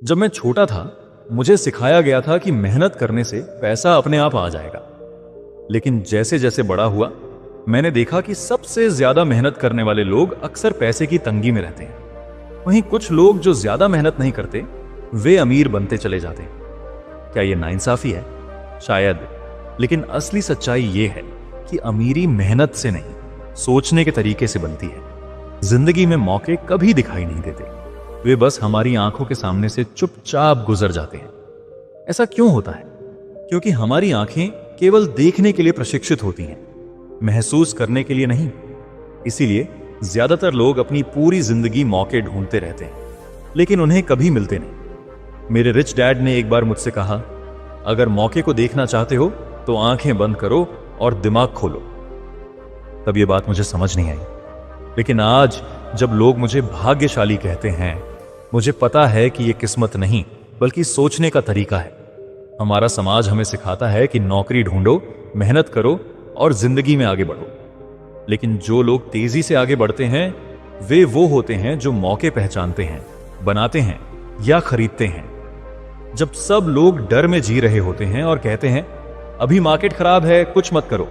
जब मैं छोटा था मुझे सिखाया गया था कि मेहनत करने से पैसा अपने आप आ जाएगा। लेकिन जैसे जैसे बड़ा हुआ मैंने देखा कि सबसे ज्यादा मेहनत करने वाले लोग अक्सर पैसे की तंगी में रहते हैं। वहीं कुछ लोग जो ज्यादा मेहनत नहीं करते वे अमीर बनते चले जाते हैं। क्या यह नाइंसाफी है? शायद, लेकिन असली सच्चाई यह है कि अमीरी मेहनत से नहीं, सोचने के तरीके से बनती है। जिंदगी में मौके कभी दिखाई नहीं देते, वे बस हमारी आंखों के सामने से चुपचाप गुजर जाते हैं। ऐसा क्यों होता है? क्योंकि हमारी आंखें केवल देखने के लिए प्रशिक्षित होती हैं, महसूस करने के लिए नहीं। इसीलिए ज्यादातर लोग अपनी पूरी जिंदगी मौके ढूंढते रहते हैं, लेकिन उन्हें कभी मिलते नहीं। मेरे रिच डैड ने एक बार मुझसे कहा, अगर मौके को देखना चाहते हो तो आंखें बंद करो और दिमाग खोलो। तब यह बात मुझे समझ नहीं आई, लेकिन आज जब लोग मुझे भाग्यशाली कहते हैं, मुझे पता है कि यह किस्मत नहीं बल्कि सोचने का तरीका है। हमारा समाज हमें सिखाता है कि नौकरी ढूंढो, मेहनत करो और जिंदगी में आगे बढ़ो। लेकिन जो लोग तेजी से आगे बढ़ते हैं वे वो होते हैं जो मौके पहचानते हैं, बनाते हैं या खरीदते हैं। जब सब लोग डर में जी रहे होते हैं और कहते हैं अभी मार्केट खराब है, कुछ मत करो,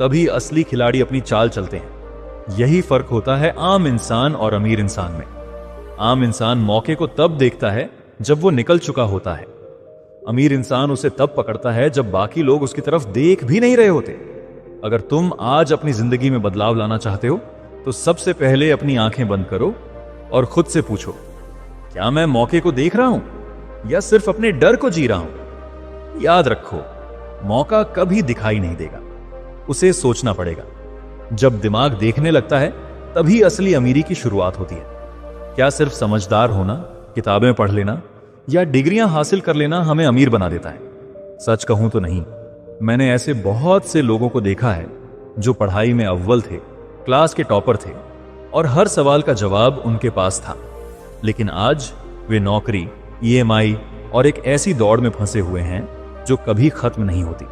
तभी असली खिलाड़ी अपनी चाल चलते हैं। यही फर्क होता है आम इंसान और अमीर इंसान में। आम इंसान मौके को तब देखता है जब वो निकल चुका होता है। अमीर इंसान उसे तब पकड़ता है जब बाकी लोग उसकी तरफ देख भी नहीं रहे होते। अगर तुम आज अपनी जिंदगी में बदलाव लाना चाहते हो तो सबसे पहले अपनी आंखें बंद करो और खुद से पूछो, क्या मैं मौके को देख रहा हूं या सिर्फ अपने डर को जी रहा हूं? याद रखो, मौका कभी दिखाई नहीं देगा, उसे सोचना पड़ेगा। जब दिमाग देखने लगता है तभी असली अमीरी की शुरुआत होती है। क्या सिर्फ समझदार होना, किताबें पढ़ लेना या डिग्रियां हासिल कर लेना हमें अमीर बना देता है? सच कहूं तो नहीं। मैंने ऐसे बहुत से लोगों को देखा है जो पढ़ाई में अव्वल थे, क्लास के टॉपर थे और हर सवाल का जवाब उनके पास था, लेकिन आज वे नौकरी, EMI और एक ऐसी दौड़ में फंसे हुए हैं जो कभी खत्म नहीं होती।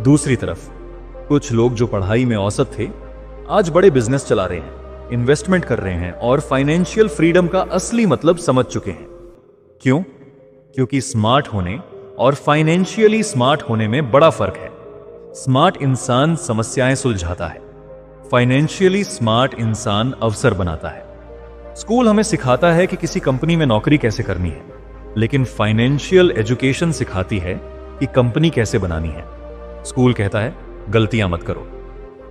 दूसरी तरफ कुछ लोग जो पढ़ाई में औसत थे आज बड़े बिजनेस चला रहे हैं, इन्वेस्टमेंट कर रहे हैं और फाइनेंशियल फ्रीडम का असली मतलब समझ चुके हैं। क्यों? क्योंकि स्मार्ट होने और फाइनेंशियली स्मार्ट होने में बड़ा फर्क है। स्मार्ट इंसान समस्याएं सुलझाता है, फाइनेंशियली स्मार्ट इंसान अवसर बनाता है। स्कूल हमें सिखाता है कि किसी कंपनी में नौकरी कैसे करनी है, लेकिन फाइनेंशियल एजुकेशन सिखाती है कि कंपनी कैसे बनानी है। स्कूल कहता है गलतियां मत करो,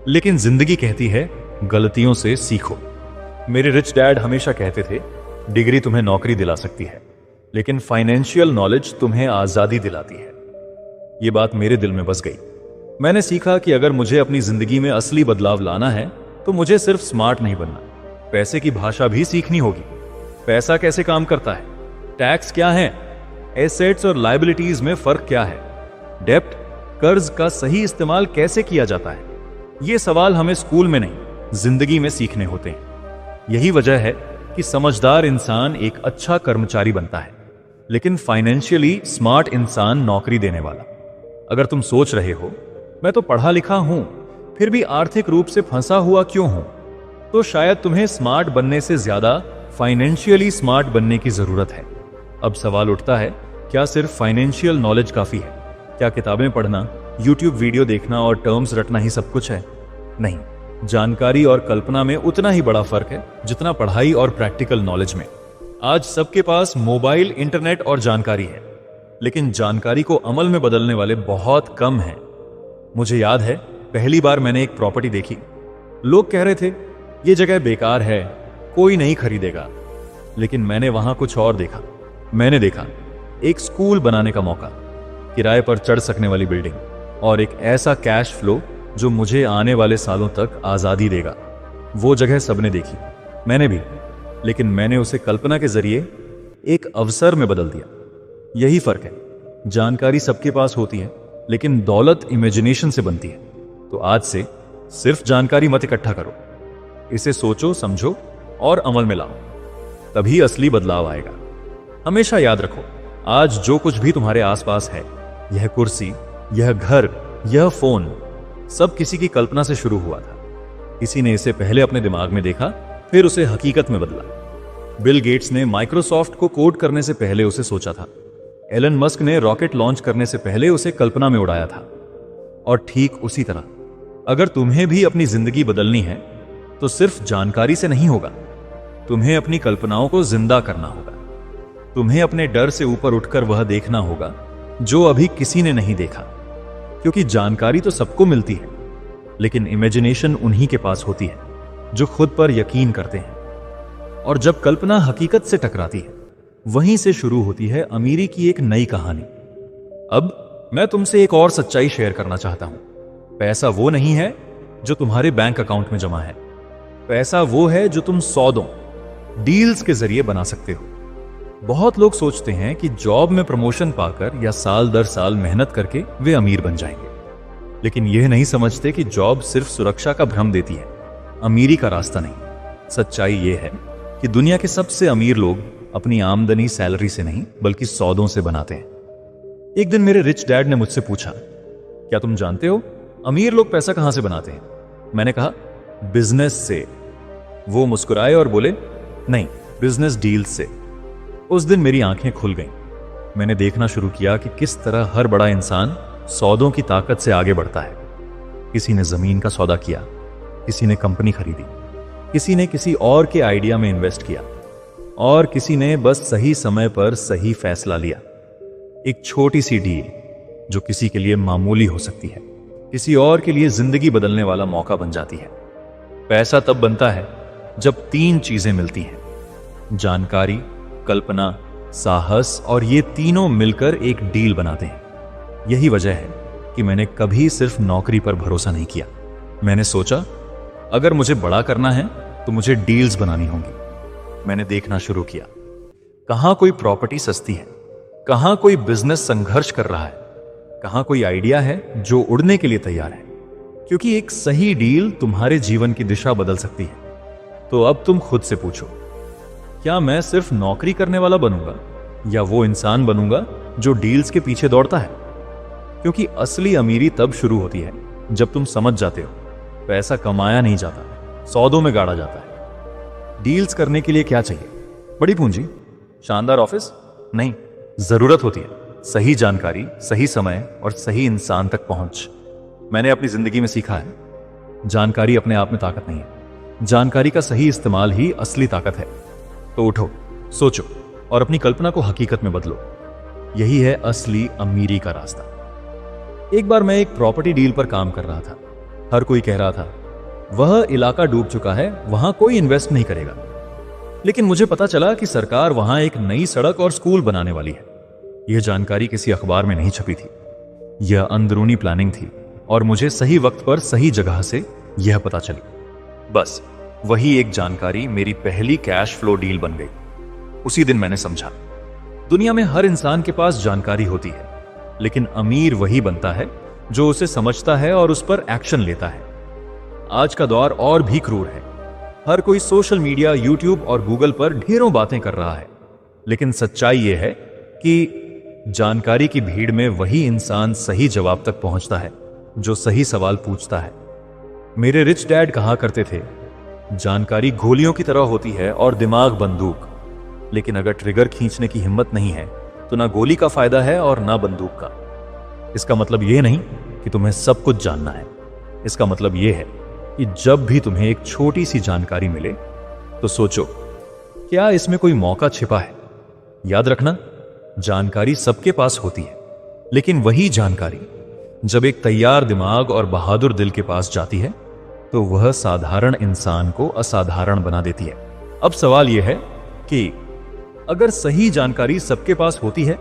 लेकिन जिंदगी कहती है गलतियों से सीखो। मेरे रिच डैड हमेशा कहते थे, डिग्री तुम्हें नौकरी दिला सकती है, लेकिन फाइनेंशियल नॉलेज तुम्हें आजादी दिलाती है। यह बात मेरे दिल में बस गई। मैंने सीखा कि अगर मुझे अपनी जिंदगी में असली बदलाव लाना है तो मुझे सिर्फ स्मार्ट नहीं बनना, पैसे की भाषा भी सीखनी होगी। पैसा कैसे काम करता है, टैक्स क्या है, एसेट्स और लायबिलिटीज में फर्क क्या है, डेब्ट, कर्ज का सही इस्तेमाल कैसे किया जाता है। ये सवाल हमें स्कूल में नहीं, जिंदगी में सीखने होते हैं। यही वजह है कि समझदार इंसान एक अच्छा कर्मचारी बनता है, लेकिन फाइनेंशियली स्मार्ट इंसान नौकरी देने वाला। अगर तुम सोच रहे हो मैं तो पढ़ा लिखा हूं फिर भी आर्थिक रूप से फंसा हुआ क्यों हूं, तो शायद तुम्हें स्मार्ट बनने से ज्यादा फाइनेंशियली स्मार्ट बनने की जरूरत है। अब सवाल उठता है, क्या सिर्फ फाइनेंशियल नॉलेज काफी है? क्या किताबें पढ़ना, यूट्यूब वीडियो देखना और टर्म्स रटना ही सब कुछ है? नहीं, जानकारी और कल्पना में उतना ही बड़ा फर्क है जितना पढ़ाई और प्रैक्टिकल नॉलेज में। आज सबके पास मोबाइल, इंटरनेट और जानकारी है, लेकिन जानकारी को अमल में बदलने वाले बहुत कम हैं। मुझे याद है पहली बार मैंने एक प्रॉपर्टी देखी, लोग कह रहे थे ये जगह बेकार है, कोई नहीं खरीदेगा, लेकिन मैंने वहां कुछ और देखा। मैंने देखा एक स्कूल बनाने का मौका, किराए पर चढ़ सकने वाली बिल्डिंग और एक ऐसा कैश फ्लो जो मुझे आने वाले सालों तक आजादी देगा। वो जगह सबने देखी, मैंने भी, लेकिन मैंने उसे कल्पना के जरिए एक अवसर में बदल दिया। यही फर्क है, जानकारी सबके पास होती है लेकिन दौलत इमेजिनेशन से बनती है। तो आज से सिर्फ जानकारी मत इकट्ठा करो, इसे सोचो, समझो और अमल में लाओ, तभी असली बदलाव आएगा। हमेशा याद रखो, आज जो कुछ भी तुम्हारे आसपास है, यह कुर्सी, यह घर, यह फोन, सब किसी की कल्पना से शुरू हुआ था। किसी ने इसे पहले अपने दिमाग में देखा, फिर उसे हकीकत में बदला। बिल गेट्स ने माइक्रोसॉफ्ट को कोड करने से पहले उसे सोचा था। एलन मस्क ने रॉकेट लॉन्च करने से पहले उसे कल्पना में उड़ाया था। और ठीक उसी तरह अगर तुम्हें भी अपनी जिंदगी बदलनी है तो सिर्फ जानकारी से नहीं होगा, तुम्हें अपनी कल्पनाओं को जिंदा करना होगा। तुम्हें अपने डर से ऊपर उठकर वह देखना होगा जो अभी किसी ने नहीं देखा, क्योंकि जानकारी तो सबको मिलती है, लेकिन इमेजिनेशन उन्हीं के पास होती है जो खुद पर यकीन करते हैं। और जब कल्पना हकीकत से टकराती है, वहीं से शुरू होती है अमीरी की एक नई कहानी। अब मैं तुमसे एक और सच्चाई शेयर करना चाहता हूं। पैसा वो नहीं है जो तुम्हारे बैंक अकाउंट में जमा है। पैसा वो है जो तुम सौदों, डील्स के जरिए बना सकते हो। बहुत लोग सोचते हैं कि जॉब में प्रमोशन पाकर या साल दर साल मेहनत करके वे अमीर बन जाएंगे, लेकिन यह नहीं समझते कि जॉब सिर्फ सुरक्षा का भ्रम देती है, अमीरी का रास्ता नहीं। सच्चाई यह है कि दुनिया के सबसे अमीर लोग अपनी आमदनी सैलरी से नहीं बल्कि सौदों से बनाते हैं। एक दिन मेरे रिच डैड ने मुझसे पूछा, क्या तुम जानते हो अमीर लोग पैसा कहां से बनाते हैं? मैंने कहा, बिजनेस से। वो मुस्कुराए और बोले, नहीं, बिजनेस डील से। उस दिन मेरी आंखें खुल गईं। मैंने देखना शुरू किया कि किस तरह हर बड़ा इंसान सौदों की ताकत से आगे बढ़ता है। किसी ने जमीन का सौदा किया, किसी ने कंपनी खरीदी, किसी ने किसी और के आइडिया में इन्वेस्ट किया, और किसी ने बस सही समय पर सही फैसला लिया। एक छोटी सी डील जो किसी के लिए मामूली हो सकती है, किसी और के लिए जिंदगी बदलने वाला मौका बन जाती है। पैसा तब बनता है जब तीन चीजें मिलती हैं, जानकारी, कल्पना, साहस, और ये तीनों मिलकर एक डील बनाते हैं। यही वजह है कि मैंने कभी सिर्फ नौकरी पर भरोसा नहीं किया। मैंने सोचा, अगर मुझे बड़ा करना है तो मुझे डील्स बनानी होंगी। मैंने देखना शुरू किया, कहां कोई प्रॉपर्टी सस्ती है, कहां कोई बिजनेस संघर्ष कर रहा है, कहां कोई आइडिया है जो उड़ने के लिए तैयार है, क्योंकि एक सही डील तुम्हारे जीवन की दिशा बदल सकती है। तो अब तुम खुद से पूछो, क्या मैं सिर्फ नौकरी करने वाला बनूंगा या वो इंसान बनूंगा जो डील्स के पीछे दौड़ता है? क्योंकि असली अमीरी तब शुरू होती है जब तुम समझ जाते हो पैसा कमाया नहीं जाता, सौदों में गाड़ा जाता है। डील्स करने के लिए क्या चाहिए? बड़ी पूंजी, शानदार ऑफिस नहीं, जरूरत होती है सही जानकारी, सही समय और सही इंसान तक पहुंच। मैंने अपनी जिंदगी में सीखा है, जानकारी अपने आप में ताकत नहीं है, जानकारी का सही इस्तेमाल ही असली ताकत है। तो उठो, सोचो और अपनी कल्पना को हकीकत में बदलो। यही है असली अमीरी का रास्ता। एक बार मैं एक प्रॉपर्टी डील पर काम कर रहा था। हर कोई कह रहा था, वह इलाका डूब चुका है, वहां कोई इन्वेस्ट नहीं करेगा। लेकिन मुझे पता चला कि सरकार वहां एक नई सड़क और स्कूल बनाने वाली है। यह जानकारी किसी अखबार में नहीं छपी थी, यह अंदरूनी प्लानिंग थी, और मुझे सही वक्त पर सही जगह से यह पता चली। बस वही एक जानकारी मेरी पहली कैश फ्लो डील बन गई। उसी दिन मैंने समझा, दुनिया में हर इंसान के पास जानकारी होती है, लेकिन अमीर वही बनता है जो उसे समझता है और उस पर एक्शन लेता है। आज का दौर और भी क्रूर है। हर कोई सोशल मीडिया, यूट्यूब और गूगल पर ढेरों बातें कर रहा है, लेकिन सच्चाई यह है कि जानकारी की भीड़ में वही इंसान सही जवाब तक पहुंचता है जो सही सवाल पूछता है। मेरे रिच डैड कहा करते थे, जानकारी गोलियों की तरह होती है और दिमाग बंदूक, लेकिन अगर ट्रिगर खींचने की हिम्मत नहीं है तो ना गोली का फायदा है और ना बंदूक का। इसका मतलब यह नहीं कि तुम्हें सब कुछ जानना है, इसका मतलब यह है कि जब भी तुम्हें एक छोटी सी जानकारी मिले तो सोचो, क्या इसमें कोई मौका छिपा है? याद रखना, जानकारी सबके पास होती है, लेकिन वही जानकारी जब एक तैयार दिमाग और बहादुर दिल के पास जाती है तो वह साधारण इंसान को असाधारण बना देती है। अब सवाल यह है कि अगर सही जानकारी सबके पास होती है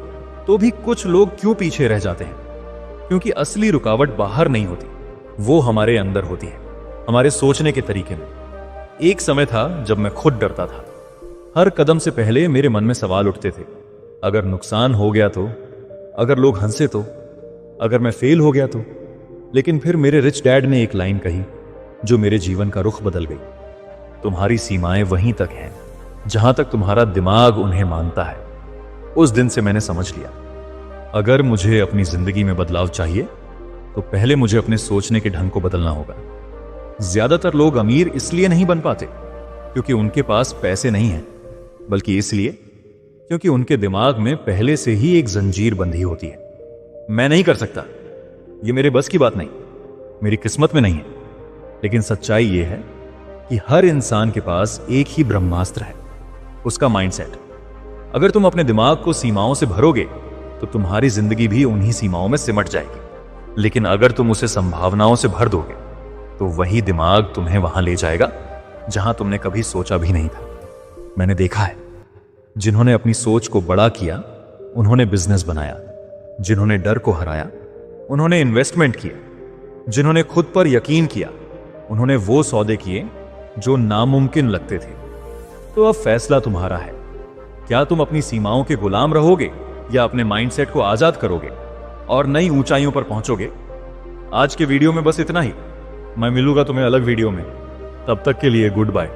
तो भी कुछ लोग क्यों पीछे रह जाते हैं? क्योंकि असली रुकावट बाहर नहीं होती, वो हमारे अंदर होती है, हमारे सोचने के तरीके में। एक समय था जब मैं खुद डरता था। हर कदम से पहले मेरे मन में सवाल उठते थे, अगर नुकसान हो गया तो, अगर लोग हंसे तो, अगर मैं फेल हो गया तो। लेकिन फिर मेरे रिच डैड ने एक लाइन कही जो मेरे जीवन का रुख बदल गई, तुम्हारी सीमाएं वहीं तक हैं जहां तक तुम्हारा दिमाग उन्हें मानता है। उस दिन से मैंने समझ लिया, अगर मुझे अपनी जिंदगी में बदलाव चाहिए तो पहले मुझे अपने सोचने के ढंग को बदलना होगा। ज्यादातर लोग अमीर इसलिए नहीं बन पाते क्योंकि उनके पास पैसे नहीं हैं, बल्कि इसलिए क्योंकि उनके दिमाग में पहले से ही एक जंजीर बंधी होती है। मैं नहीं कर सकता, ये मेरे बस की बात नहीं, मेरी किस्मत में नहीं है। लेकिन सच्चाई यह है कि हर इंसान के पास एक ही ब्रह्मास्त्र है, उसका माइंडसेट। अगर तुम अपने दिमाग को सीमाओं से भरोगे तो तुम्हारी जिंदगी भी उन्हीं सीमाओं में सिमट जाएगी। लेकिन अगर तुम उसे संभावनाओं से भर दोगे तो वही दिमाग तुम्हें वहां ले जाएगा जहां तुमने कभी सोचा भी नहीं था। मैंने देखा है, जिन्होंने अपनी सोच को बड़ा किया उन्होंने बिजनेस बनाया, जिन्होंने डर को हराया उन्होंने इन्वेस्टमेंट किया, जिन्होंने खुद पर यकीन किया उन्होंने वो सौदे किए जो नामुमकिन लगते थे। तो अब फैसला तुम्हारा है, क्या तुम अपनी सीमाओं के गुलाम रहोगे या अपने माइंडसेट को आजाद करोगे और नई ऊंचाइयों पर पहुंचोगे। आज के वीडियो में बस इतना ही। मैं मिलूंगा तुम्हें अलग वीडियो में, तब तक के लिए गुड बाय।